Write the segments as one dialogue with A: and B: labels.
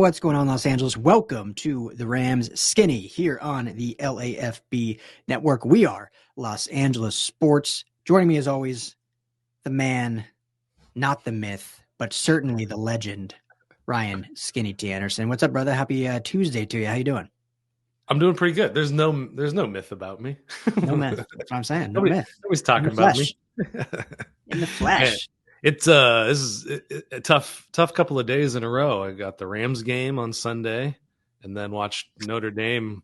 A: What's going on, Los Angeles? Welcome to the Rams Skinny here on the LAFB network. We are Los Angeles Sports. Joining me as always, the man, not the myth, but certainly the legend, Ryan Skinny T. Anderson. What's up, brother? Happy Tuesday to you. How you doing?
B: I'm doing pretty good. There's no myth about me.
A: No myth. That's what I'm saying. No myth.
B: Nobody's talking about me.
A: In the flesh.
B: It's this is a tough couple of days in a row. I got the Rams game on Sunday, and then watched Notre Dame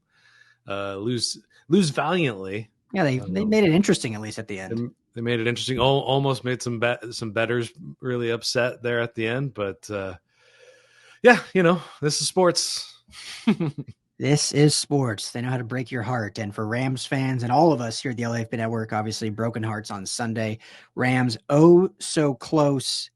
B: lose valiantly.
A: Yeah, they made it interesting, at least at the end.
B: They made it interesting. Almost made some bettors really upset there at the end, but yeah, this is sports.
A: This is sports. They know how to break your heart. And for Rams fans and all of us here at the LAFB Network, obviously broken hearts on Sunday. Rams so close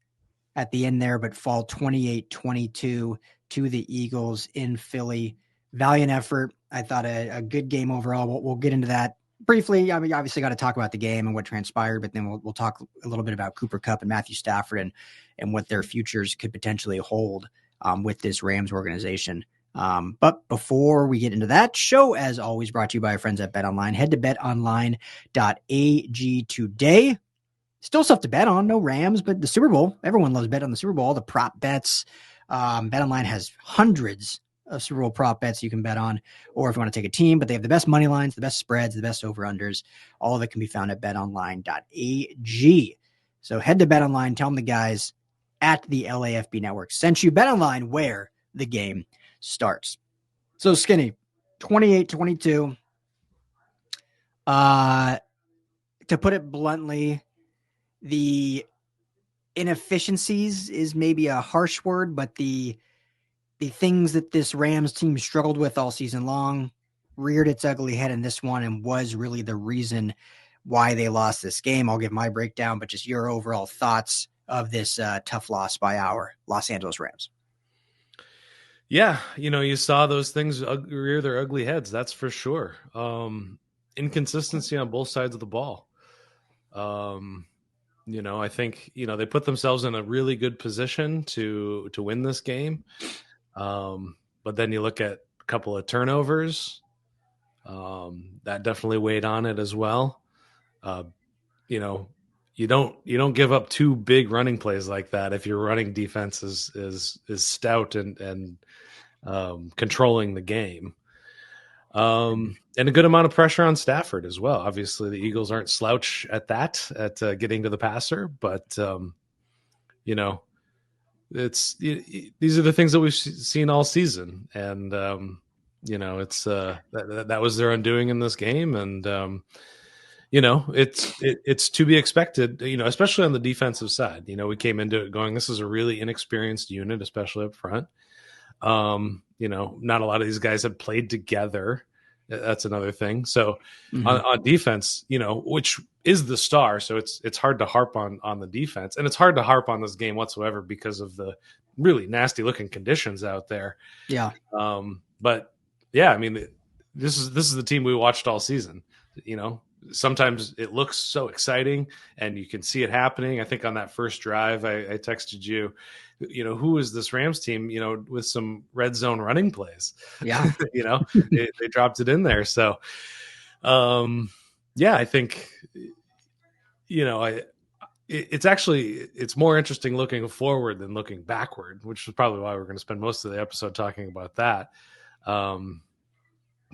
A: at the end there, but fall 28-22 to the Eagles in Philly. Valiant effort. I thought a good game overall. We'll get into that briefly. I mean, obviously got to talk about the game and what transpired, but then we'll talk a little bit about Cooper Kupp and Matthew Stafford and what their futures could potentially hold with this Rams organization. But before we get into that, show, as always, brought to you by our friends at BetOnline. Head to betonline.ag today. Still stuff to bet on. No Rams, but the Super Bowl. Everyone loves bet on the Super Bowl. All the prop bets. BetOnline has hundreds of Super Bowl prop bets you can bet on, or if you want to take a team, but they have the best money lines, the best spreads, the best over-unders. All of it can be found at betonline.ag. So head to BetOnline. Tell them the guys at the LAFB Network sent you. BetOnline, where the game starts. So Skinny, 28-22. To put it bluntly, the inefficiencies is maybe a harsh word, but the things that this Rams team struggled with all season long reared its ugly head in this one and was really the reason why they lost this game. I'll give my breakdown, but just your overall thoughts of this tough loss by our Los Angeles Rams.
B: Yeah, you saw those things rear their ugly heads. That's for sure. Inconsistency on both sides of the ball. I think, they put themselves in a really good position to win this game. But then you look at a couple of turnovers. That definitely weighed on it as well. You don't give up two big running plays like that if your running defense is stout and controlling the game. And a good amount of pressure on Stafford as well. Obviously, the Eagles aren't slouch at getting to the passer, but these are the things that we've seen all season, and it's that was their undoing in this game, and it's to be expected, especially on the defensive side. We came into it going, this is a really inexperienced unit, especially up front. Not a lot of these guys have played together. That's another thing. So on defense, which is the star. So it's hard to harp on the defense, and it's hard to harp on this game whatsoever because of the really nasty looking conditions out there.
A: Yeah.
B: But yeah, I mean, this is the team we watched all season. Sometimes it looks so exciting and you can see it happening. I think on that first drive, I texted you, who is this Rams team, with some red zone running plays.
A: Yeah.
B: They dropped it in there. So, I think, it's more interesting looking forward than looking backward, which is probably why we're going to spend most of the episode talking about that.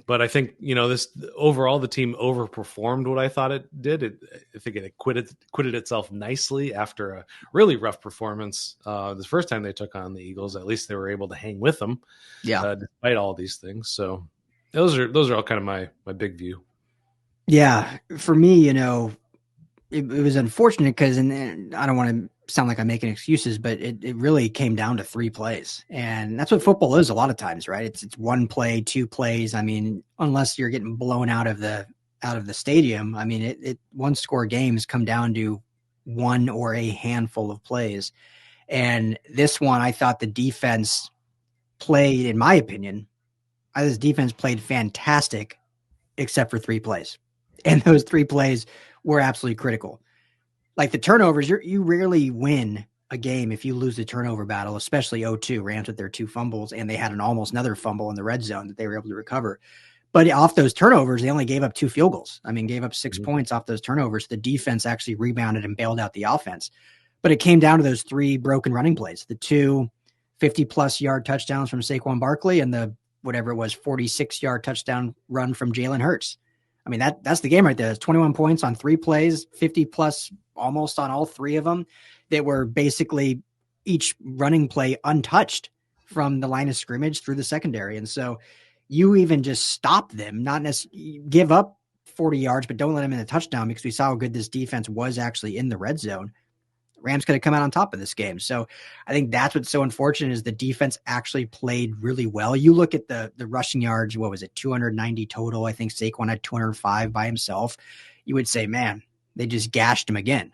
B: But I think, this overall, the team overperformed what I thought it did. I think it acquitted itself nicely after a really rough performance. The first time they took on the Eagles, at least they were able to hang with them.
A: Yeah.
B: Despite all these things. So those are all kind of my big view.
A: Yeah. For me, it was unfortunate because, and I don't want to sound like I'm making excuses, but it really came down to 3 plays. And that's what football is a lot of times, right? It's one play, 2 plays. I mean, unless you're getting blown out of the stadium, I mean, it one score games come down to one or a handful of plays. And this one, I thought the defense played, in my opinion, this defense played fantastic, except for 3 plays. And those 3 plays were absolutely critical. Like the turnovers, you rarely win a game if you lose the turnover battle, especially 0-2, Rams with their 2 fumbles, and they had almost another fumble in the red zone that they were able to recover. But off those turnovers, they only gave up 2 field goals. I mean, gave up 6 points off those turnovers. The defense actually rebounded and bailed out the offense. But it came down to those 3 broken running plays, the 2 50-plus yard touchdowns from Saquon Barkley and the whatever it was, 46-yard touchdown run from Jalen Hurts. I mean, that's the game right there. It's 21 points on 3 plays, 50-plus almost on all 3 of them that were basically each running play untouched from the line of scrimmage through the secondary. And so you even just stop them, not necessarily give up 40 yards, but don't let them in a touchdown, because we saw how good this defense was actually in the red zone. Rams could have come out on top of this game. So I think that's what's so unfortunate, is the defense actually played really well. You look at the rushing yards, what was it, 290 total? I think Saquon had 205 by himself. You would say, man, they just gashed him again.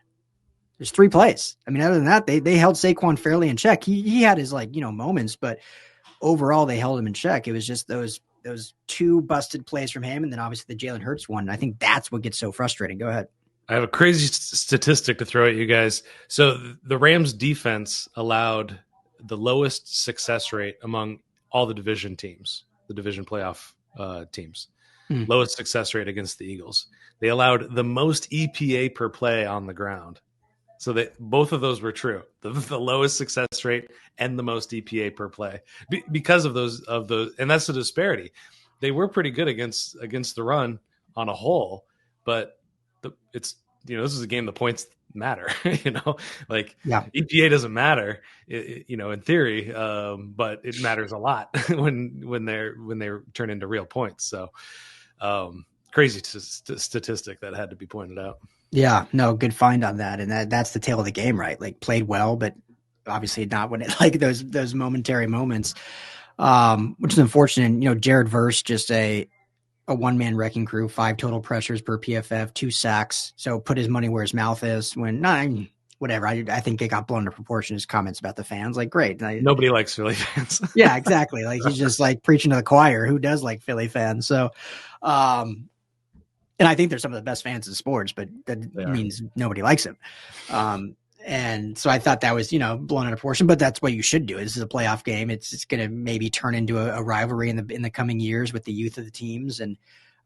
A: There's 3 plays. I mean, other than that, they held Saquon fairly in check. He had his moments, but overall they held him in check. It was just those 2 busted plays from him, and then obviously the Jalen Hurts one. And I think that's what gets so frustrating. Go ahead.
B: I have a crazy statistic to throw at you guys. So the Rams defense allowed the lowest success rate among all the division teams, the division playoff teams. Lowest success rate against the Eagles. They allowed the most EPA per play on the ground. So that both of those were true. The lowest success rate and the most EPA per play because of those, and that's the disparity. They were pretty good against the run on a whole, but it's, this is a game, the points matter, EPA doesn't matter, in theory, but it matters a lot when they turn into real points. So crazy statistic that had to be pointed out.
A: Yeah, no, good find on that. And that's the tale of the game, right? Like, played well, but obviously not when it, like, those momentary moments, which is unfortunate. Jared Verse, just a one-man wrecking crew, 5 total pressures per PFF, 2 sacks. So put his money where his mouth is. Whatever. I think it got blown into proportion, his comments about the fans. Like, great.
B: Nobody likes Philly fans.
A: Yeah, exactly. Like, he's just like preaching to the choir. Who does like Philly fans? So, and I think they're some of the best fans in sports, but that means nobody likes him. And so I thought that was, blown out of proportion, but that's what you should do. This is a playoff game. It's going to maybe turn into a rivalry in the coming years with the youth of the teams. And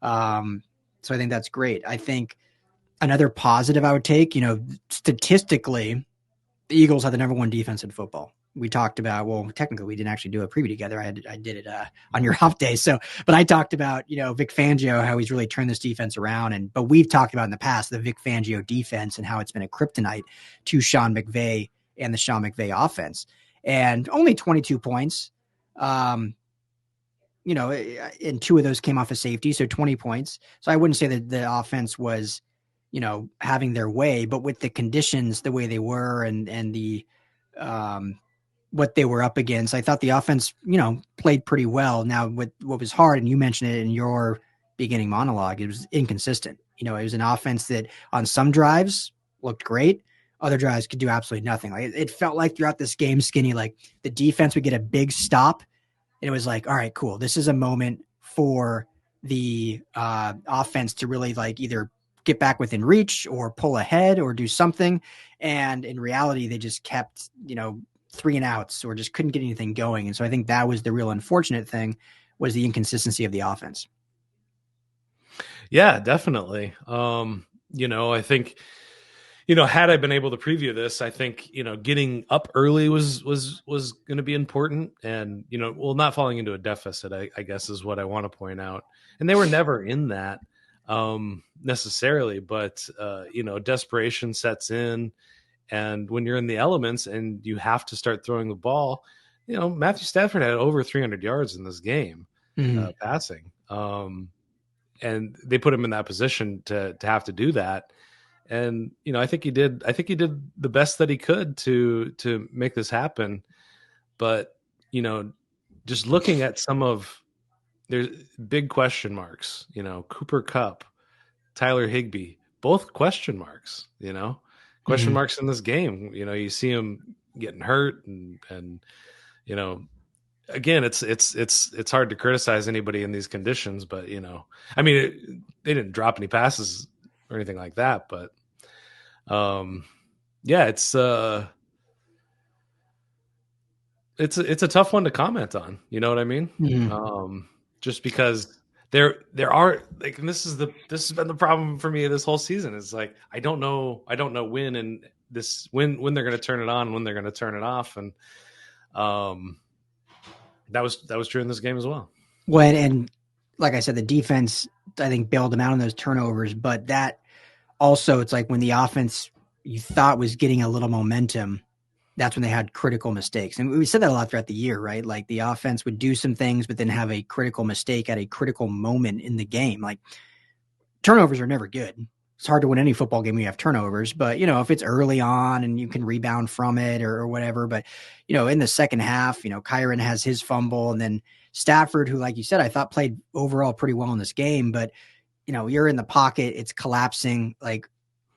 A: so I think that's great. I think another positive I would take, statistically, the Eagles had the number 1 defense in football. We talked about, well, technically we didn't actually do a preview together. I did it on your off day. So, but I talked about, Vic Fangio, how he's really turned this defense around. But we've talked about in the past, the Vic Fangio defense and how it's been a kryptonite to Sean McVay and the Sean McVay offense. And only 22 points, and 2 of those came off of safety. So 20 points. So I wouldn't say that the offense was, having their way, but with the conditions the way they were and the, what they were up against, I thought the offense, played pretty well. Now, what was hard, and you mentioned it in your beginning monologue, it was inconsistent. It was an offense that on some drives looked great, other drives could do absolutely nothing. Like, it felt like throughout this game, Skinny, like the defense would get a big stop, and it was like, all right, cool, this is a moment for the offense to really like either get back within reach or pull ahead or do something. And in reality, they just kept, 3 and outs or just couldn't get anything going. And so I think that was the real unfortunate thing, was the inconsistency of the offense.
B: Yeah, definitely. I think, had I been able to preview this, I think, getting up early was going to be important, and, not falling into a deficit, I guess is what I want to point out. And they were never in that necessarily, but, desperation sets in. And when you're in the elements and you have to start throwing the ball, Matthew Stafford had over 300 yards in this game, passing. And they put him in that position to have to do that. And, I think he did the best that he could to make this happen. But, just looking at there's big question marks, Cooper Kupp, Tyler Higbee, both question marks, question marks in this game. You see him getting hurt and again, it's hard to criticize anybody in these conditions, but they didn't drop any passes or anything like that, but it's it's a tough one to comment on. You know what I mean?
A: Mhm.
B: Just because there are like, and this has been the problem for me this whole season. Is like I don't know when they're going to turn it on and when they're going to turn it off, and um, that was true in this game as well.
A: And like I said, the defense, I think, bailed them out on those turnovers. But that also, it's like when the offense you thought was getting a little momentum, that's when they had critical mistakes. And we said that a lot throughout the year, right? Like the offense would do some things, but then have a critical mistake at a critical moment in the game. Like turnovers are never good. It's hard to win any football game when you have turnovers, but if it's early on and you can rebound from it or whatever. But in the second half, Kyron has his fumble, and then Stafford, who, like you said, I thought played overall pretty well in this game, but you're in the pocket, it's collapsing. Like,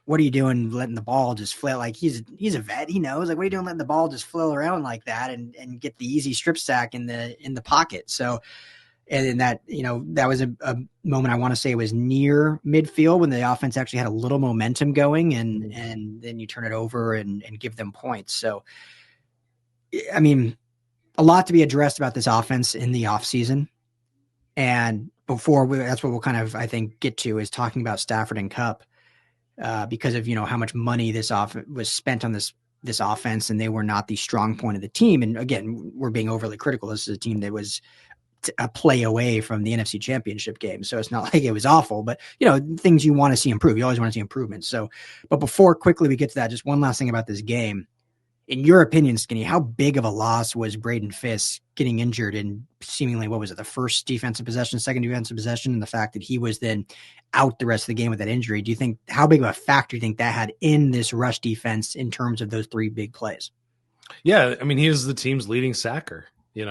A: what are you doing letting the ball just flail? Like he's a vet, he knows. Like, what are you doing letting the ball just flail around like that and get the easy strip sack in the pocket? So, and then that, that was a moment I want to say was near midfield when the offense actually had a little momentum going, and then you turn it over and give them points. So, I mean, a lot to be addressed about this offense in the offseason. And that's what we'll kind of, I think, get to is talking about Stafford and Kupp, because of, how much money this was spent on this offense, and they were not the strong point of the team. And again, we're being overly critical. This is a team that was a play away from the NFC Championship game. So it's not like it was awful, but things you want to see improve. You always want to see improvement. So, but before quickly we get to that, just one last thing about this game. In your opinion, Skinny, how big of a loss was Braden Fisk getting injured in seemingly, what was it, the first defensive possession, second defensive possession, and the fact that he was then out the rest of the game with that injury? Do you think, how big of a factor do you think that had in this rush defense in terms of those three big plays?
B: Yeah, I mean, he is the team's leading sacker. We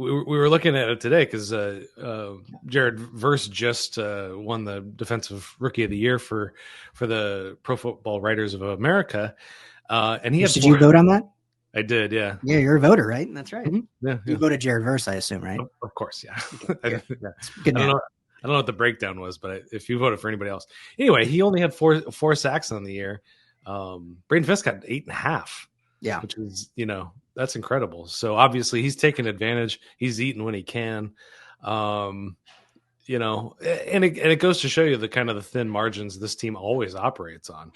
B: were looking at it today because Jared Verse just won the Defensive Rookie of the Year for the Pro Football Writers of America, and he had
A: Did you vote on that?
B: I did, yeah.
A: Yeah, you're a voter, right? That's right.
B: Mm-hmm. Yeah,
A: You voted Jared Verse, I assume, right?
B: Of course, yeah.
A: Okay,
B: Yeah.
A: good.
B: I don't know what the breakdown was, but if you voted for anybody else, anyway, he only had four sacks on the year. Braden Fisk got 8.5.
A: Yeah,
B: which is that's incredible. So obviously he's taking advantage. He's eating when he can. And it goes to show you the kind of the thin margins this team always operates on.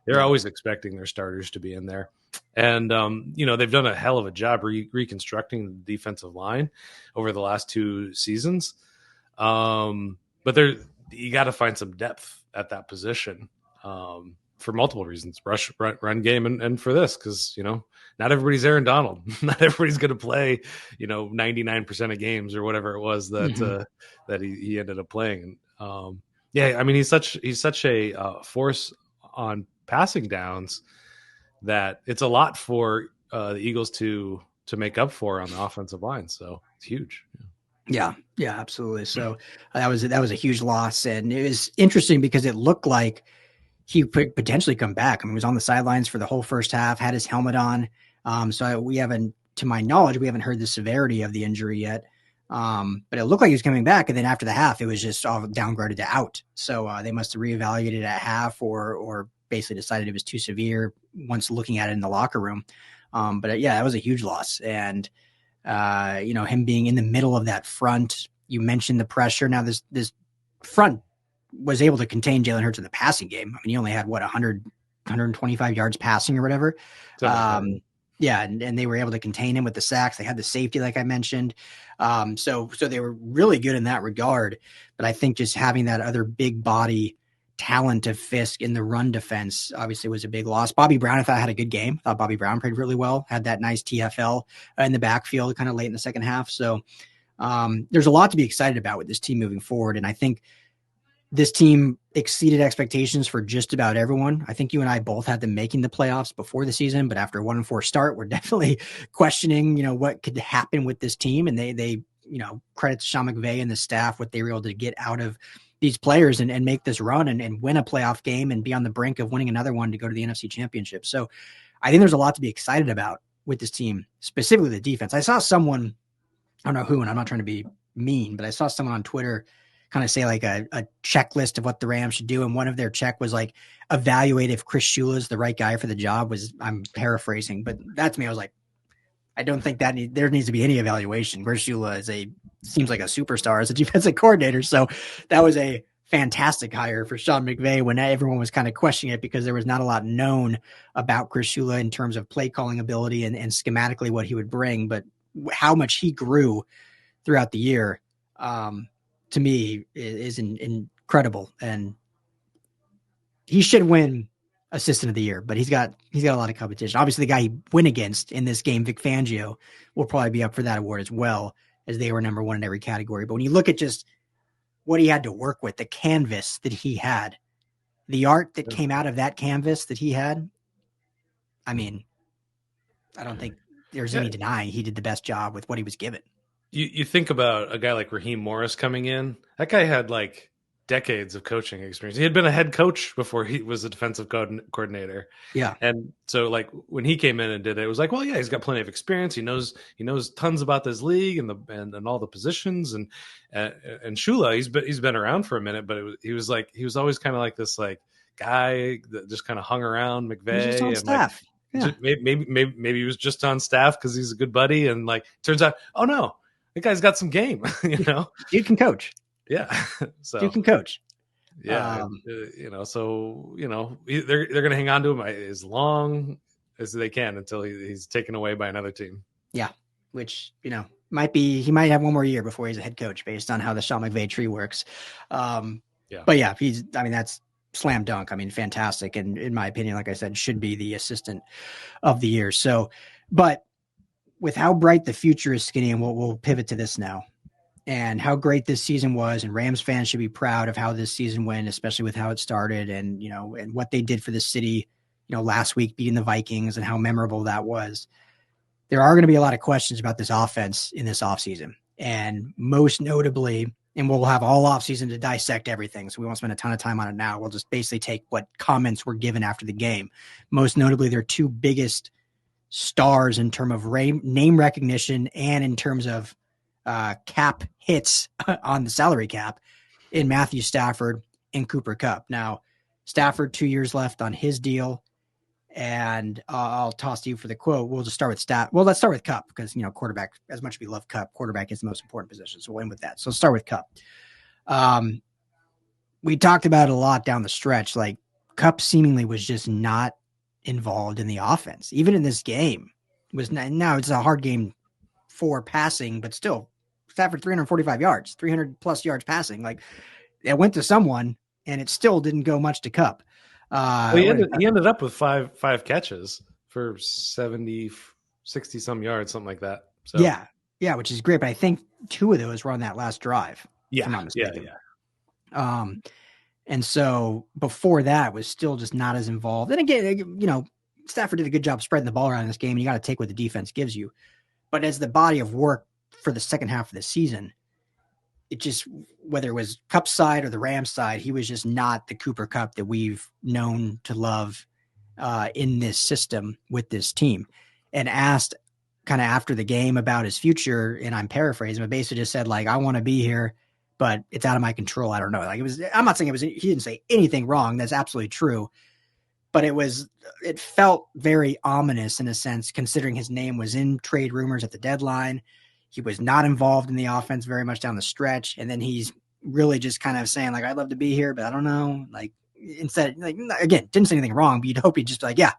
B: They're always expecting their starters to be in there. And, they've done a hell of a job reconstructing the defensive line over the last two seasons. But you got to find some depth at that position for multiple reasons, run game, and for this, because, not everybody's Aaron Donald. Not everybody's going to play, 99% of games or whatever it was that that he ended up playing. Yeah, I mean, he's such a force on passing downs that it's a lot for the Eagles to make up for on the offensive line. So it's huge.
A: Yeah, absolutely. So that was a huge loss, and it was interesting because it looked like he could potentially come back. I mean, he was on the sidelines for the whole first half, had his helmet on. So we haven't, to my knowledge, we haven't heard the severity of the injury yet. But it looked like he was coming back, and then after the half, it was just all downgraded to out. So they must have reevaluated at half, or basically decided it was too severe once looking at it in the locker room. But yeah, that was a huge loss, and him being in the middle of that front. You mentioned the pressure. Now this front was able to contain Jalen Hurts in the passing game. I mean, he only had 125 yards passing or whatever. Yeah, and they were able to contain him with the sacks. They had the safety, like I mentioned. So they were really good in that regard. But I think just having that other big body talent of Fisk in the run defense obviously was a big loss. Bobby Brown, I thought, had a good game. I thought Bobby Brown played really well, had that nice TFL in the backfield kind of late in the second half. So there's a lot to be excited about with this team moving forward. And I think this team exceeded expectations for just about everyone. I think you and I both had them making the playoffs before the season, but after a 1-4 start, we're definitely questioning, what could happen with this team. And they credit to Sean McVay and the staff, what they were able to get out of these players and make this run and win a playoff game and be on the brink of winning another one to go to the NFC Championship. So I think there's a lot to be excited about with this team, specifically the defense. I saw someone, I don't know who, and I'm not trying to be mean, but I saw someone on Twitter kind of say like a checklist of what the Rams should do. And one of their check was like, evaluate if Chris Shula is the right guy for the job. I'm paraphrasing, but that to me, I was like, I don't think that there needs to be any evaluation. Shula seems like a superstar as a defensive coordinator. So that was a fantastic hire for Sean McVay when everyone was kind of questioning it because there was not a lot known about Chris Shula in terms of play calling ability and schematically what he would bring, but how much he grew throughout the year, to me is incredible. And he should win assistant of the year, but he's got a lot of competition. Obviously, the guy he went against in this game, Vic Fangio, will probably be up for that award as well, as they were number one in every category. But when you look at just what he had to work with, the canvas that he had, the art that came out of that canvas that he had, I mean, I don't think there's any denying he did the best job with what he was given.
B: You think about a guy like Raheem Morris coming in. That guy had like decades of coaching experience. He had been a head coach before he was a defensive coordinator.
A: Yeah.
B: And so like when he came in and did it, it was like, well, yeah, he's got plenty of experience. He knows tons about this league and all the positions and Shula, he's been around for a minute, but he was always kind of like this like guy that just kind of hung around McVay
A: just on
B: and
A: staff.
B: Like maybe he was just on staff because he's a good buddy, and like turns out, oh no, that guy's got some game.
A: Dude can coach.
B: Yeah. So
A: you can coach.
B: Yeah. So, they're going to hang on to him as long as they can until he's taken away by another team.
A: Yeah. Which, he might have one more year before he's a head coach based on how the Sean McVay tree works. But yeah, that's slam dunk. Fantastic. And in my opinion, like I said, should be the assistant of the year. So, but with how bright the future is skinny, and we'll pivot to this now, and how great this season was, and Rams fans should be proud of how this season went, especially with how it started and, and what they did for the city, last week beating the Vikings and how memorable that was. There are going to be a lot of questions about this offense in this offseason. And most notably, and we'll have all offseason to dissect everything, so we won't spend a ton of time on it now. We'll just basically take what comments were given after the game. Most notably, their two biggest stars in terms of name recognition and in terms of cap hits on the salary cap in Matthew Stafford and Cooper Kupp. Now, Stafford 2 years left on his deal, and I'll toss to you for the quote. We'll just start with let's start with Kupp because, quarterback, as much as we love Kupp, quarterback is the most important position. So we'll end with that. So let's start with Kupp. We talked about it a lot down the stretch. Like Kupp seemingly was just not involved in the offense, even in this game. Now it's a hard game for passing, but still Stafford 345 yards, 300 plus yards passing. Like it went to someone and it still didn't go much to Kupp.
B: He ended up with five catches for 70, 60 some yards, something like that. So
A: yeah, which is great. But I think two of those were on that last drive.
B: Yeah.
A: And so before that was still just not as involved. And again, Stafford did a good job spreading the ball around in this game, and you got to take what the defense gives you. But as the body of work for the second half of the season, it just, whether it was Kupp's side or the Rams side, he was just not the Cooper Kupp that we've known to love in this system with this team. And asked kind of after the game about his future, and I'm paraphrasing, but basically just said, like, I want to be here, but it's out of my control. I don't know. Like I'm not saying he didn't say anything wrong. That's absolutely true. But it felt very ominous in a sense, considering his name was in trade rumors at the deadline. He was not involved in the offense very much down the stretch. And then he's really just kind of saying, like, I'd love to be here, but I don't know. Like, instead, like, again, didn't say anything wrong, but you'd hope he'd just be like, yeah,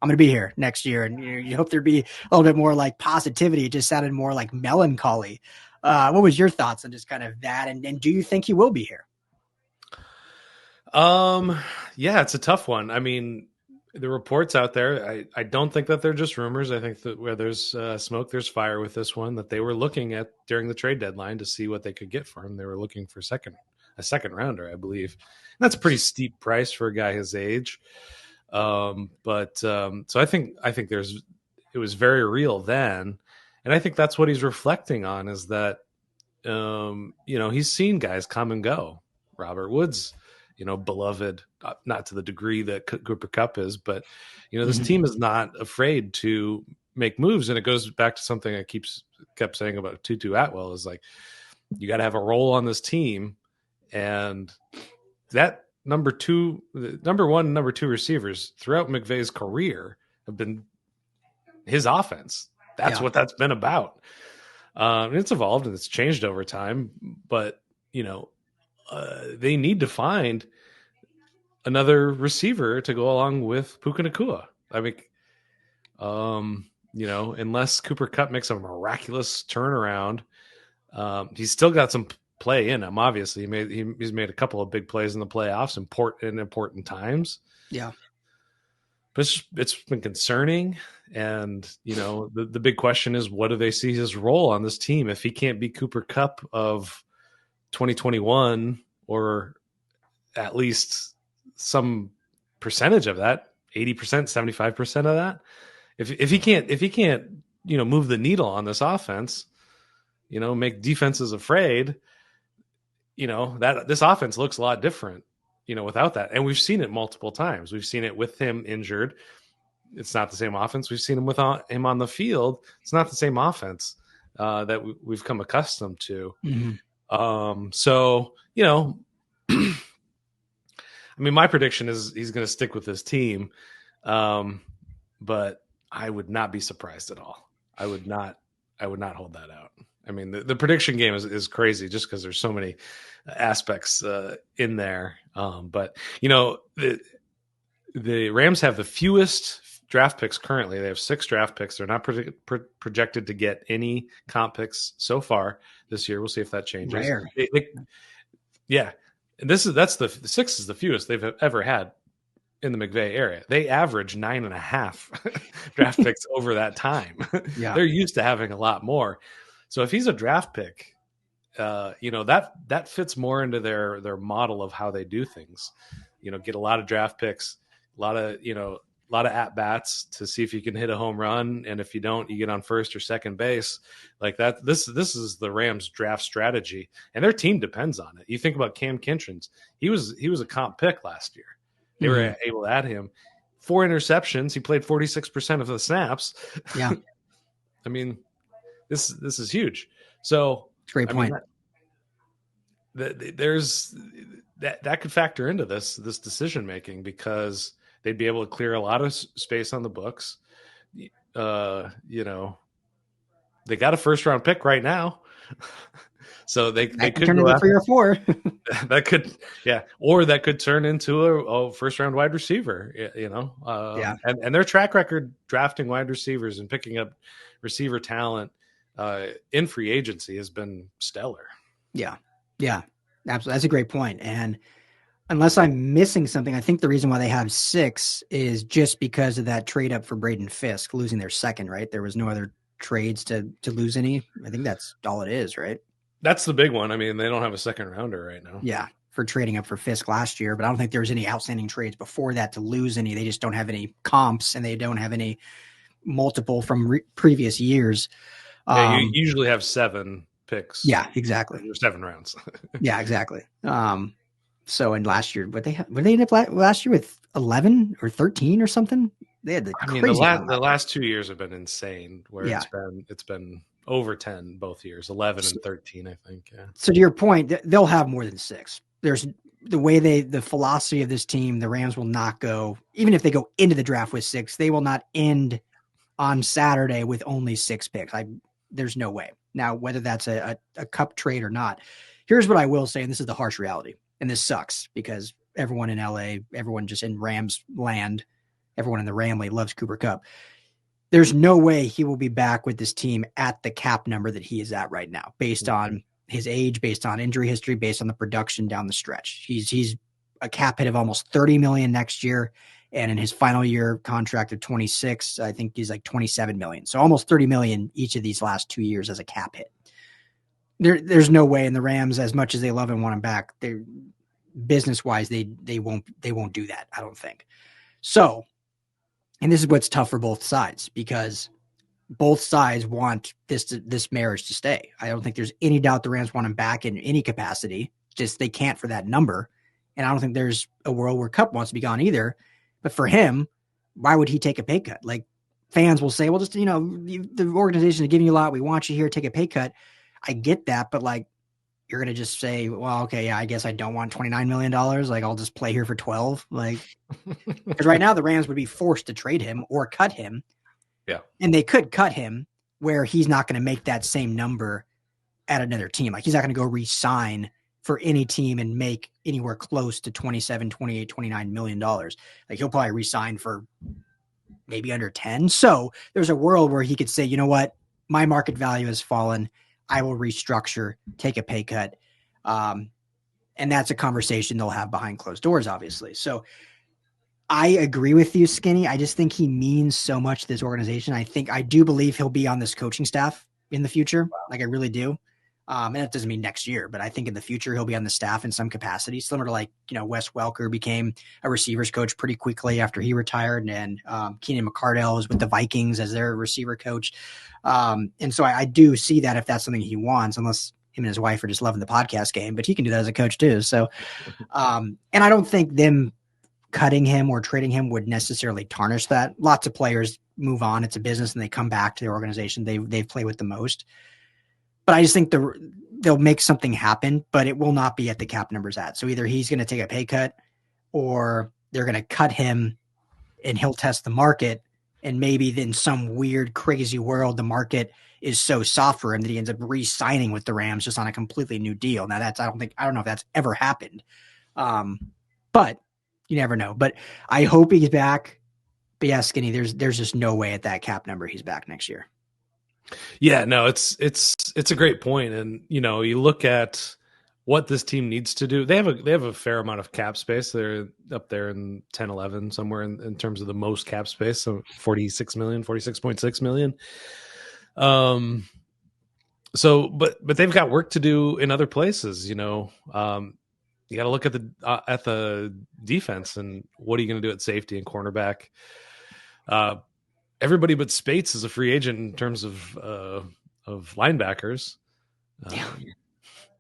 A: I'm going to be here next year. And you hope there'd be a little bit more like positivity. It just sounded more like melancholy. What was your thoughts on just kind of that? And do you think he will be here?
B: Yeah, it's a tough one. I mean, the reports out there, I don't think that they're just rumors. I think that where there's smoke, there's fire with this one, that they were looking at during the trade deadline to see what they could get for him. They were looking for a second rounder, I believe. And that's a pretty steep price for a guy his age. So I think it was very real then. And I think that's what he's reflecting on is that, he's seen guys come and go. Robert Woods, beloved, not to the degree that Cooper Kupp is, but, this team is not afraid to make moves. And it goes back to something I kept saying about Tutu Atwell is like, you got to have a role on this team. And that number one, number two receivers throughout McVay's career have been his offense. That's what that's been about. It's evolved and it's changed over time, but they need to find another receiver to go along with Puka Nacua. I mean, unless Cooper Kupp makes a miraculous turnaround, he's still got some play in him. Obviously, he's made a couple of big plays in the playoffs, important times.
A: Yeah,
B: but it's been concerning. And the big question is, what do they see his role on this team if he can't be Cooper Kupp of 2021, or at least some percentage of that, 80%, 75% of that. If he can't move the needle on this offense, make defenses afraid, that this offense looks a lot different, without that. And we've seen it multiple times. We've seen it with him injured. It's not the same offense. We've seen him without him on the field. It's not the same offense that we've come accustomed to.
A: Mm-hmm.
B: So, I mean, my prediction is he's going to stick with his team. But I would not be surprised at all. I would not hold that out. I mean, the prediction game is crazy just because there's so many aspects in there. But the Rams have the fewest draft picks currently. They have 6 draft picks. They're not projected to get any comp picks so far this year. We'll see if that changes.
A: Rare.
B: Yeah. And that's the 6 is the fewest they've ever had in the McVay area. They average 9.5 draft picks over that time.
A: Yeah.
B: They're used to having a lot more. So if he's a draft pick, that fits more into their model of how they do things. Get a lot of draft picks, a lot of at bats to see if you can hit a home run, and if you don't, you get on first or second base like that. This is the Rams draft strategy, and their team depends on it. You think about Cam Kintrans; he was a comp pick last year. They were able to add him. 4 interceptions. He played 46% of the snaps.
A: Yeah,
B: I mean, this is huge. So
A: great point.
B: There's that could factor into this decision making, because they'd be able to clear a lot of space on the books. They got a first round pick right now. So they could
A: turn into 3 or 4.
B: That could, or that could turn into a first round wide receiver, and their track record drafting wide receivers and picking up receiver talent in free agency has been stellar.
A: Yeah, absolutely. That's a great point. And unless I'm missing something, I think the reason why they have 6 is just because of that trade up for Braden Fisk, losing their second, right? There was no other trades to lose any. I think that's all it is, right?
B: That's the big one. I mean, they don't have a second rounder right now.
A: Yeah, for trading up for Fisk last year, but I don't think there was any outstanding trades before that to lose any. They just don't have any comps, and they don't have any multiple from previous years.
B: You usually have 7 picks.
A: Yeah, exactly.
B: 7 rounds.
A: Yeah, exactly. So in last year, but they ended up last year with 11 or 13 or something. They had
B: the last 2 years have been insane. Where it's been over 10 both years, 11 and 13, I think. Yeah.
A: So to your point, they'll have more than 6. There's the way the philosophy of this team, the Rams will not go, even if they go into the draft with 6, they will not end on Saturday with only 6 picks. There's no way. Now, whether that's a Kupp trade or not, here's what I will say, and this is the harsh reality, and this sucks because everyone in LA, everyone just in Rams land, everyone in the Ramley loves Cooper Kupp. There's no way he will be back with this team at the cap number that he is at right now, based on his age, based on injury history, based on the production down the stretch. He's a cap hit of almost $30 million next year. And in his final year contract of 26, I think he's like $27 million. So almost $30 million each of these last 2 years as a cap hit. There's no way. And the Rams, as much as they love and want him back, they business wise, they won't do that. I don't think. So, and this is what's tough for both sides, because both sides want this marriage to stay. I don't think there's any doubt the Rams want him back in any capacity. Just they can't for that number. And I don't think there's a world where Kupp wants to be gone either. But for him, why would he take a pay cut? Like, fans will say, well, just, the organization is giving you a lot. We want you here. Take a pay cut. I get that. But like, you're going to just say, well, okay, yeah, I guess I don't want $29 million. Like, I'll just play here for 12. Like, because right now the Rams would be forced to trade him or cut him.
B: Yeah.
A: And they could cut him where he's not going to make that same number at another team. Like he's not going to go re-sign for any team and make anywhere close to 27, 28, 29 million dollars. Like he'll probably re-sign for maybe under 10. So there's a world where he could say, you know what, my market value has fallen. I will restructure, take a pay cut. And that's a conversation they'll have behind closed doors, obviously. So I agree with you, Skinny. I just think he means so much to this organization. I do believe he'll be on this coaching staff in the future. Like I really do. And that doesn't mean next year, but I think in the future he'll be on the staff in some capacity, similar to like, Wes Welker became a receivers coach pretty quickly after he retired, and Keenan McCardell was with the Vikings as their receiver coach. And so I do see that if that's something he wants, unless him and his wife are just loving the podcast game, but he can do that as a coach too. So, and I don't think them cutting him or trading him would necessarily tarnish that. Lots of players move on. It's a business and they come back to the organization they've played with the most. But I just think they'll make something happen, but it will not be at the cap numbers at. So either he's going to take a pay cut or they're going to cut him and he'll test the market. And maybe in some weird, crazy world, the market is so soft for him that he ends up re-signing with the Rams just on a completely new deal. Now I don't know if that's ever happened. But you never know. But I hope he's back. But yeah, Skinny, there's just no way at that cap number he's back next year.
B: Yeah, no, it's a great point. And you look at what this team needs to do. They have a fair amount of cap space. They're up there in 10, 11, somewhere in terms of the most cap space. So 46.6 million. So, but they've got work to do in other places. You got to look at the defense and what are you going to do at safety and cornerback. Everybody but Spates is a free agent in terms of linebackers.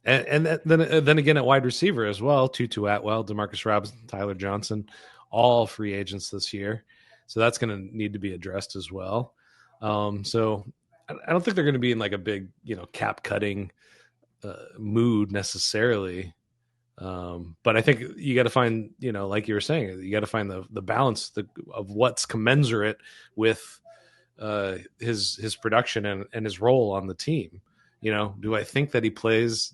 B: And then again at wide receiver as well, Tutu Atwell, Demarcus Robinson, Tyler Johnson, all free agents this year. So that's going to need to be addressed as well. So I don't think they're going to be in like a big, cap cutting mood necessarily. But I think you got to find, like you were saying, you got to find the balance of what's commensurate with his production and his role on the team. Do I think that he plays,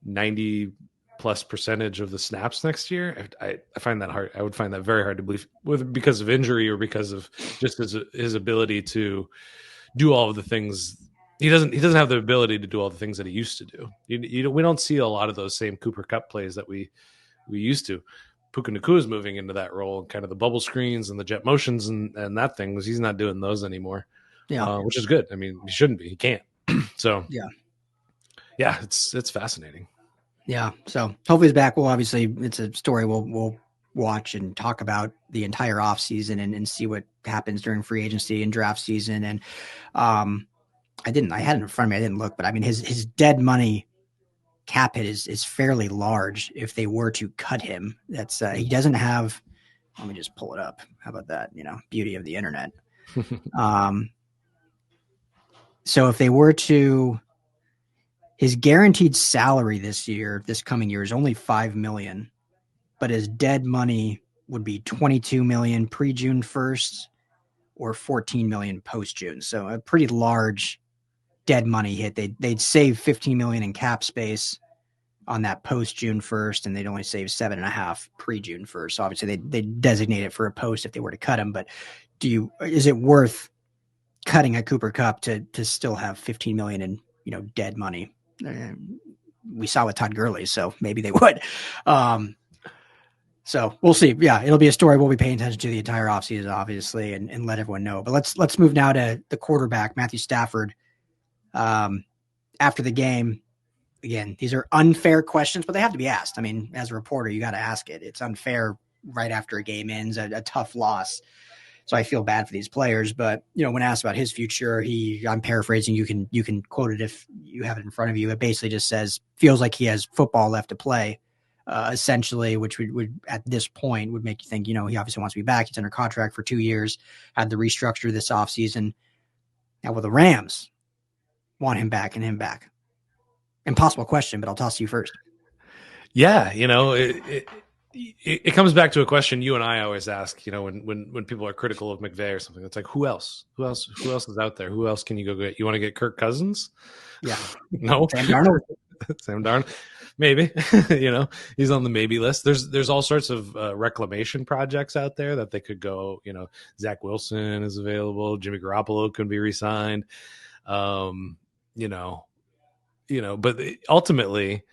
B: 90 plus percentage of the snaps next year? I find that hard. I would find that very hard to believe, whether because of injury or because of just his ability to do all of the things. He doesn't have the ability to do all the things that he used to do. We don't see a lot of those same Cooper Kupp plays that we used to. Puka Nacua is moving into that role, kind of the bubble screens and the jet motions and that thing. He's not doing those anymore. Yeah, which is good. I mean, he shouldn't be. He can't. So yeah, it's fascinating.
A: Yeah. So hopefully he's back. Well, obviously it's a story we'll watch and talk about the entire offseason and see what happens during free agency and draft season. And I had it in front of me. I didn't look, but I mean, his dead money cap hit is fairly large if they were to cut him. That's he doesn't have. Let me just pull it up. How about that? Beauty of the internet. So if they were to, his guaranteed salary this coming year is only $5 million, but his dead money would be $22 million pre-June 1st or $14 million post-June. So a pretty large dead money hit. They'd save $15 million in cap space on that post-June 1st, and they'd only save $7.5 pre-June 1st. So obviously they designate it for a post if they were to cut him. But is it worth cutting a Cooper Kupp to still have $15 million in dead money? We saw with Todd Gurley, so maybe they would. So we'll see. Yeah, it'll be a story we'll be paying attention to the entire offseason, obviously, and let everyone know. But let's move now to the quarterback, Matthew Stafford. After the game, again, these are unfair questions, but they have to be asked. I mean, as a reporter, you got to ask it. It's unfair right after a game ends, a tough loss. So I feel bad for these players, but when asked about his future, I'm paraphrasing. You can quote it if you have it in front of you. It basically just says, feels like he has football left to play, essentially, which would at this point would make you think, he obviously wants to be back. He's under contract for 2 years, had the restructure this offseason. Now will the Rams want him back and him back? Impossible question, but I'll toss to you first.
B: Yeah, it comes back to a question you and I always ask, when people are critical of McVay or something. It's like, who else is out there? Who else can you go get? You want to get Kirk Cousins?
A: Yeah.
B: No.
A: Sam Darnold.
B: Sam Darnold. Maybe, he's on the maybe list. There's all sorts of reclamation projects out there that they could go. Zach Wilson is available. Jimmy Garoppolo can be re-signed. But ultimately,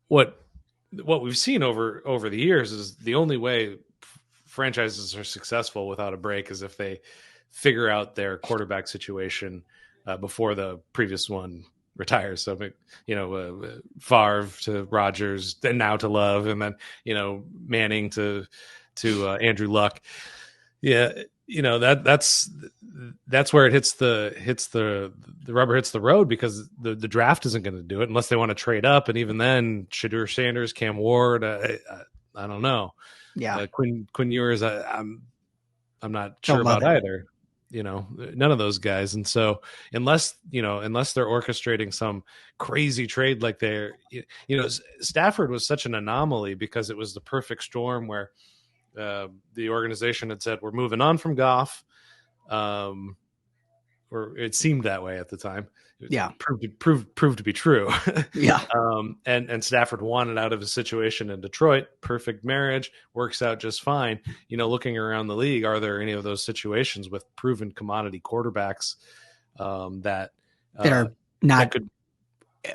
B: what we've seen over the years is the only way franchises are successful without a break is if they figure out their quarterback situation before the previous one retires. So, Favre to Rodgers, then now to Love, and then, Manning to Andrew Luck. Yeah. That's where it hits the rubber hits the road, because the draft isn't going to do it unless they want to trade up. And even then, Shadur Sanders, Cam Ward, I don't know.
A: Yeah.
B: Quinn Ewers, I'm not sure about either. None of those guys. And so unless they're orchestrating some crazy trade, like Stafford was such an anomaly because it was the perfect storm where the organization had said, we're moving on from Goff. Or it seemed that way at the time.
A: Yeah.
B: Proved to be true.
A: Yeah.
B: And Stafford wanted out of his situation in Detroit. Perfect marriage, works out just fine. Looking around the league, are there any of those situations with proven commodity quarterbacks that
A: are not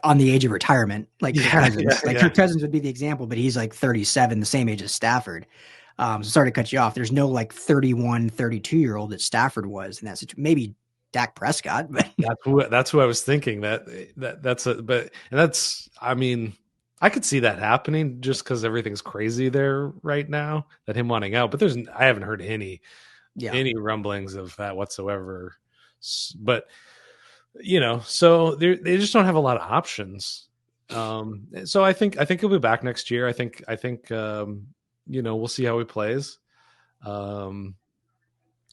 A: on the age of retirement, like Kirk Cousins? Kirk Cousins would be the example, but he's like 37, the same age as Stafford. So sorry to cut you off. There's no like 31, 32-year-old that Stafford was in that situation. Maybe Dak Prescott, but
B: that's who I was thinking. I could see that happening just because everything's crazy there right now, that him wanting out. But I haven't heard any rumblings of that whatsoever. But so they just don't have a lot of options. So I think he'll be back next year. I think we'll see how he plays.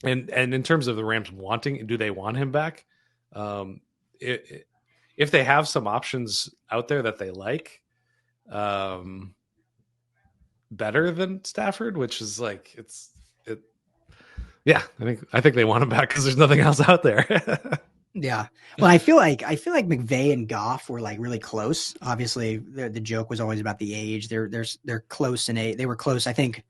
B: And in terms of the Rams do they want him back? If they have some options out there that they like, better than Stafford, which is like I think they want him back because there's nothing else out there.
A: Yeah. Well, I feel like McVay and Goff were like really close. Obviously, the joke was always about the age. They're close in age. They were close. I think.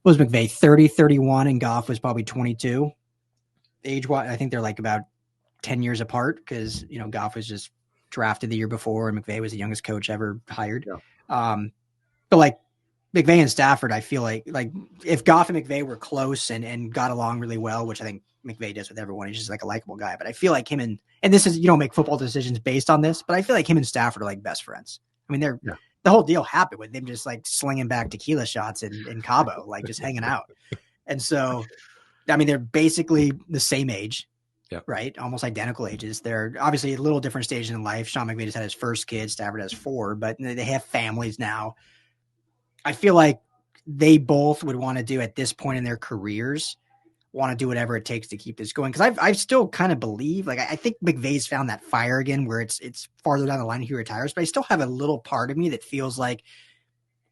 A: Was McVay 30, 31, and Goff was probably 22. Age-wise, I think they're like about 10 years apart because, Goff was just drafted the year before and McVay was the youngest coach ever hired. Yeah. But like McVay and Stafford, I feel like if Goff and McVay were close and got along really well, which I think McVay does with everyone, he's just like a likable guy. But I feel like him and this is, you don't make football decisions based on this, but I feel like him and Stafford are like best friends. I mean, the whole deal happened with them just like slinging back tequila shots in Cabo, like just hanging out. And so, I mean, they're basically the same age, right? Almost identical ages. They're obviously a little different stages in life. Sean McVay just had his first kid. Stafford has 4, but they have families now. I feel like they both would want to do at this point in their careers, want to do whatever it takes to keep this going. Because I still kind of believe, like, I think McVay's found that fire again where it's farther down the line he retires, but I still have a little part of me that feels like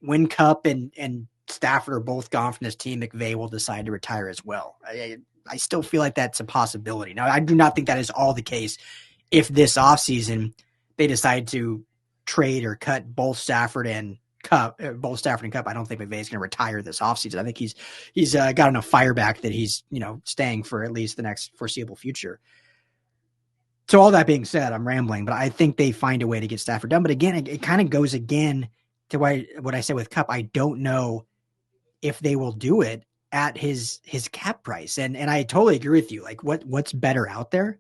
A: when Kupp and Stafford are both gone from this team, McVay will decide to retire as well. I still feel like that's a possibility. Now, I do not think that is all the case. If this offseason they decide to trade or cut both Stafford and Kupp, I don't think McVay is going to retire this offseason. I think he's got enough fire back that he's staying for at least the next foreseeable future. So all that being said, I'm rambling, but I think they find a way to get Stafford done. But again, it kind of goes again to what I said with Kupp. I don't know if they will do it at his cap price, and I totally agree with you. Like what's better out there,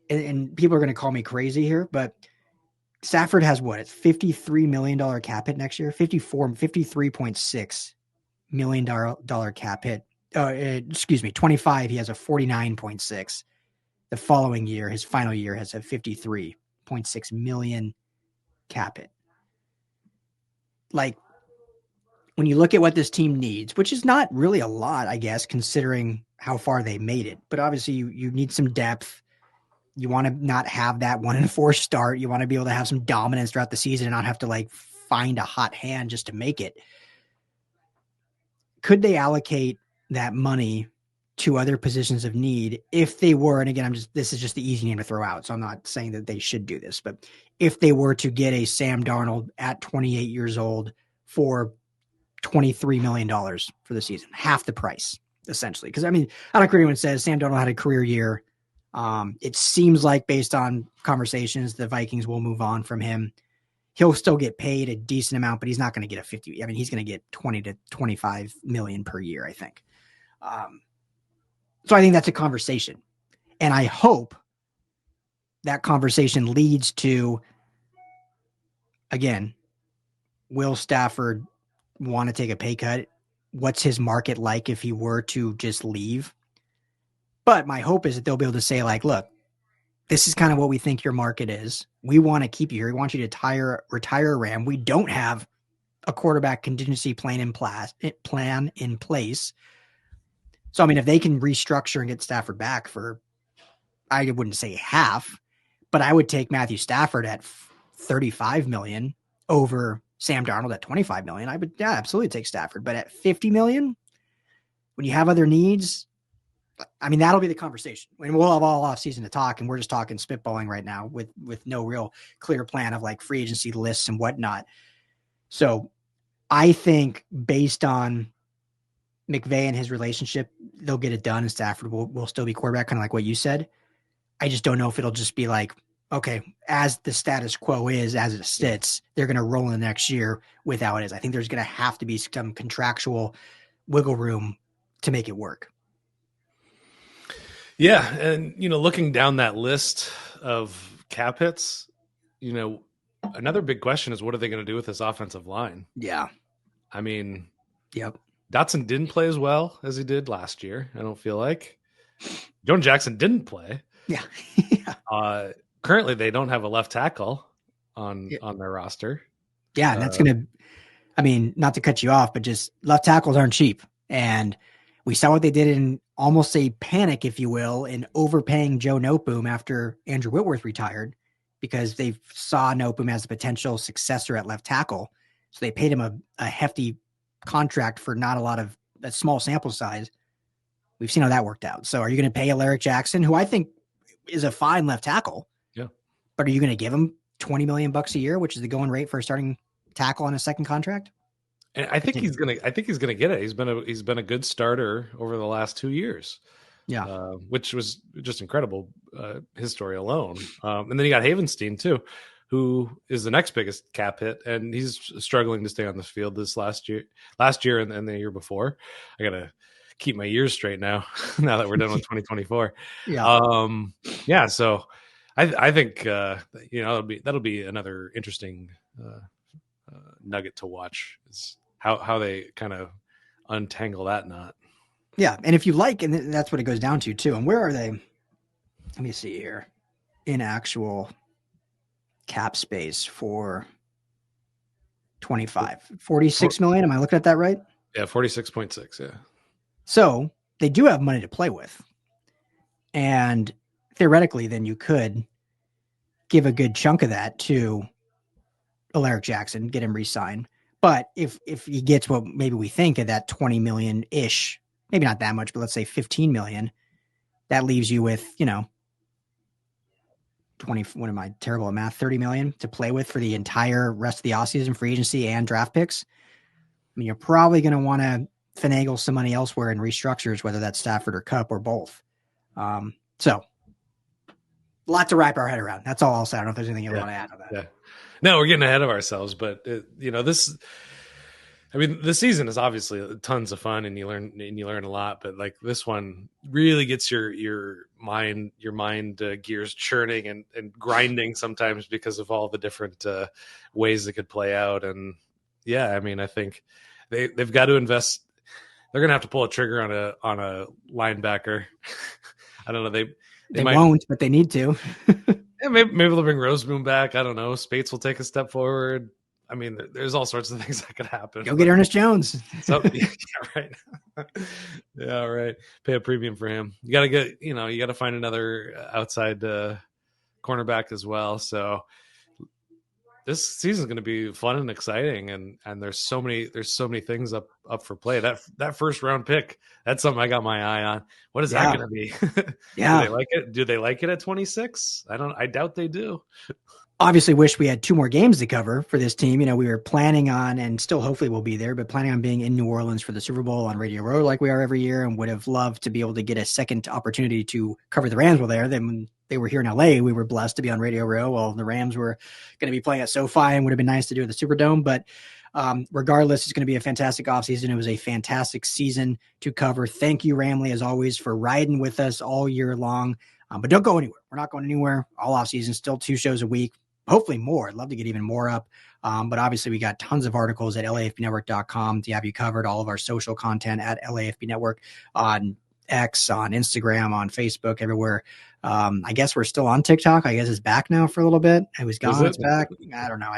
A: and people are going to call me crazy here, but Stafford has what? It's $53 million cap hit next year. $53.6 million cap hit. 25. He has a 49.6. The following year, his final year, has a 53.6 million cap hit. Like when you look at what this team needs, which is not really a lot, I guess, considering how far they made it. But obviously, you need some depth. You want to not have that 1-4 start. You want to be able to have some dominance throughout the season and not have to like find a hot hand just to make it. Could they allocate that money to other positions of need if they were, and again, this is just the easy name to throw out, so I'm not saying that they should do this, but if they were to get a Sam Darnold at 28 years old for $23 million for the season, half the price, essentially. Because, I mean, I don't care what anyone says, Sam Darnold had a career year. It seems like, based on conversations, the Vikings will move on from him. He'll still get paid a decent amount, but he's not going to get a 50. I mean, he's going to get 20 to 25 million per year, I think. So I think that's a conversation. And I hope that conversation leads to, again, will Stafford want to take a pay cut? What's his market like if he were to just leave? But my hope is that they'll be able to say, like, look, this is kind of what we think your market is. We want to keep you here. We want you to retire a Ram. We don't have a quarterback contingency plan in place. So, I mean, if they can restructure and get Stafford back for, I wouldn't say half, but I would take Matthew Stafford at $35 million over Sam Darnold at $25 million. I would absolutely take Stafford. But at $50 million, when you have other needs, I mean, that'll be the conversation. And we'll have all offseason to talk, and we're just talking spitballing right now with no real clear plan of like free agency lists and whatnot. So I think based on McVay and his relationship, they'll get it done, and Stafford will still be quarterback, kind of like what you said. I just don't know if it'll just be like, okay, as the status quo is, as it sits, they're going to roll in the next year with how it is. I think there's going to have to be some contractual wiggle room to make it work.
B: Yeah, and, looking down that list of cap hits, another big question is, what are they going to do with this offensive line?
A: Yeah.
B: I mean,
A: yep.
B: Dotson didn't play as well as he did last year, I don't feel like. Joan Jackson didn't play.
A: Yeah.
B: Currently, they don't have a left tackle on their roster.
A: Yeah, and that's going to, I mean, not to cut you off, but just left tackles aren't cheap. And we saw what they did in almost a panic, if you will, in overpaying Joe Noteboom after Andrew Whitworth retired, because they saw Noteboom as a potential successor at left tackle. So they paid him a hefty contract for not a small sample size. We've seen how that worked out. So are you going to pay Alaric Jackson, who I think is a fine left tackle?
B: Yeah.
A: But are you going to give him $20 million a year, which is the going rate for a starting tackle on a second contract?
B: And I think he's gonna get it. He's been a good starter over the last 2 years.
A: Yeah.
B: Which was just incredible, his story alone. And then you got Havenstein too, who is the next biggest cap hit, and he's struggling to stay on the field this last year and the year before. I gotta keep my years straight now that we're done with 2024.
A: Yeah.
B: So I think that'll be another interesting nugget to watch, is how they kind of untangle that knot.
A: Yeah, and if you like, and that's what it goes down to too. And where are they? Let me see here. In actual cap space for 25, 46 million. Am I looking at that right?
B: Yeah, 46.6. Yeah.
A: So they do have money to play with. And theoretically, then you could give a good chunk of that to Alaric Jackson, get him re-signed. But if he gets what maybe we think of that 20 million-ish, maybe not that much, but let's say 15 million, that leaves you with, 20, what am I terrible at math, 30 million to play with for the entire rest of the offseason, free agency and draft picks. I mean, you're probably going to want to finagle some money elsewhere in restructures, whether that's Stafford or Kupp or both. So a lot to wrap our head around. That's all I'll say. I don't know if there's anything you want to add on that.
B: Yeah. No, we're getting ahead of ourselves, but the season is obviously tons of fun, and you learn a lot, but like this one really gets your mind gears churning and grinding sometimes because of all the different ways it could play out. And yeah, I mean, I think they've got to invest. They're going to have to pull a trigger on a linebacker. I don't know. They
A: won't, but they need to.
B: Yeah, maybe they'll bring Roseboom back. I don't know. Spates will take a step forward. I mean, there's all sorts of things that could happen.
A: Go get Ernest Jones.
B: So yeah, right. Yeah, right. Pay a premium for him. You got to find another outside cornerback as well. So this season's going to be fun and exciting, and there's so many things up for play. That first round pick, that's something I got my eye on. What is that
A: Yeah.
B: going to be? Do they
A: Yeah.
B: like it? Do they like it at 26? I doubt they do.
A: Obviously wish we had 2 more games to cover for this team. You know, we were planning on, and still hopefully we'll be there, but planning on being in New Orleans for the Super Bowl on Radio Row like we are every year, and would have loved to be able to get a second opportunity to cover the Rams while there. Then when they were here in LA, we were blessed to be on Radio Row while the Rams were going to be playing at SoFi, and would have been nice to do at the Superdome. But regardless, it's going to be a fantastic offseason. It was a fantastic season to cover. Thank you, Ramley, as always, for riding with us all year long. But don't go anywhere. We're not going anywhere all offseason, still 2 shows a week. Hopefully more. I'd love to get even more up. But obviously we got tons of articles at LAFBnetwork.com to have you covered, all of our social content at LAFB Network on X, on Instagram, on Facebook, everywhere. I guess we're still on TikTok. I guess it's back now for a little bit. It was gone. It's back. I don't know.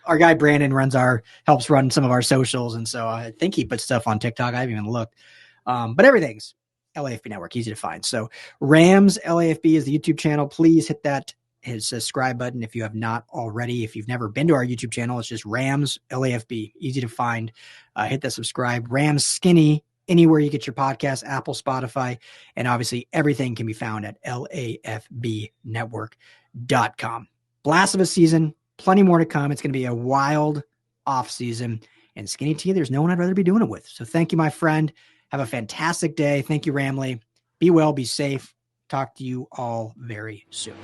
A: Our guy Brandon helps run some of our socials. And so I think he puts stuff on TikTok. I haven't even looked. But everything's LAFB Network, easy to find. So Rams LAFB is the YouTube channel. Please hit that his subscribe button if you have not already. If you've never been to our YouTube channel, it's just Rams LAFB, easy to find. Hit that subscribe. Rams Skinny, anywhere you get your podcast, Apple, Spotify, and obviously everything can be found at LAFBnetwork.com. Blast of a season, plenty more to come. It's going to be a wild off season, and Skinny T, there's no one I'd rather be doing it with. So thank you, my friend. Have a fantastic day. Thank you, Ramley. Be well, be safe. Talk to you all very soon.